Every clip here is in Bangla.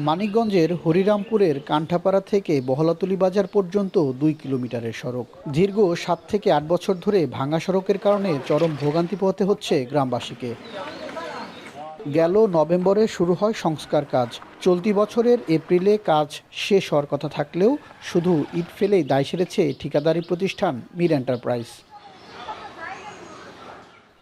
মানিকগঞ্জের হরিরামপুরের কান্ঠাপাড়া থেকে বহলাতুলি বাজার পর্যন্ত 2 কিলোমিটারের সড়ক। দীর্ঘ 7 থেকে 8 বছর ধরে ভাঙা সড়কের কারণে চরম ভোগান্তি পোহাতে হচ্ছে গ্রামবাসীকে। গেল নভেম্বরে শুরু হয় সংস্কার কাজ। চলতি বছরের এপ্রিলে কাজ শেষ হওয়ার কথা থাকলেও শুধু ইট ফেলেই দায় সেরেছে ঠিকাদারি প্রতিষ্ঠান মীর এন্টারপ্রাইজ।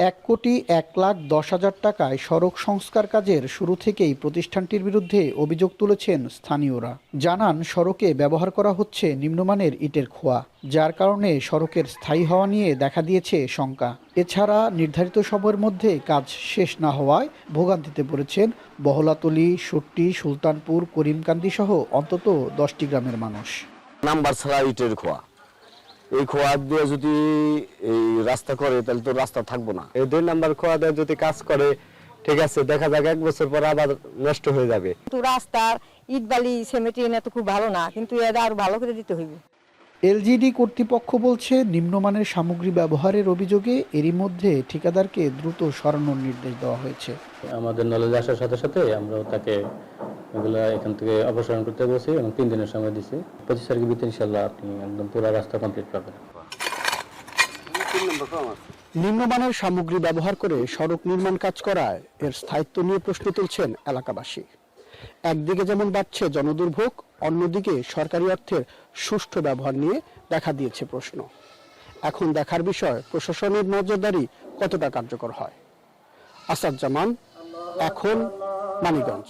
1,01,10,000 টাকায় সড়ক সংস্কার কাজের শুরু থেকেই প্রতিষ্ঠানটির বিরুদ্ধে অভিযোগ তুলেছেন স্থানীয়রা। জানান, সড়কে ব্যবহার করা হচ্ছে নিম্নমানের ইটের খোয়া, যার কারণে সড়কের স্থায়ী হওয়া নিয়ে দেখা দিয়েছে শঙ্কা। এছাড়া নির্ধারিত সময়ের মধ্যে কাজ শেষ না হওয়ায় ভোগান্তিতে পড়েছেন বহলাতলী, সুট্টি, সুলতানপুর, করিমকান্দি সহ অন্তত 10টি গ্রামের মানুষ। নাম্বার ছাড়া ইটের খোয়া, এই খোয়া দিয়ে যদি এই রাস্তা করে তাহলে তো রাস্তা থাকবো না। এই 2 নাম্বার খোয়া দিয়ে যদি কাজ করে, ঠিক আছে, দেখা যাক 1 বছর পর আবার নষ্ট হয়ে যাবে। কিন্তু রাস্তার ইট বালি সিমেন্ট এনে তো খুব ভালো না, কিন্তু এটা আরো ভালো করে দিতে হইবে। এলজিডি কর্তৃপক্ষ বলছে, নিম্নমানের সামগ্রী ব্যবহারের অভিযোগে এরই মধ্যে ঠিকাদারকে দ্রুত সরানোর নির্দেশ দেওয়া হয়েছে। আমাদের নলেজ আসার সাথে সাথে আমরাও তাকে এগুলো এখান থেকে অপসারণ করতে বলছি এবং 3 দিনের সময় দিচ্ছি। 25 তারিখের ভিতরে ইনশাল্লাহ আপনি একদম পুরো রাস্তা কমপ্লিট পাবেন। নিম্নমানের সামগ্রী ব্যবহার করে সড়ক নির্মাণ কাজ করায় এর স্থায়িত্ব নিয়ে প্রশ্ন তুলছেন এলাকাবাসী। একদিকে যেমন বাড়ছে জনদুর্ভোগ, অন্যদিকে সরকারি অর্থের সুষ্ঠু ব্যবহার নিয়ে দেখা দিয়েছে প্রশ্ন। এখন দেখার বিষয় প্রশাসনের নজরদারি কতটা কার্যকর হয়। আসাদ জামান, এখন, মানিকগঞ্জ।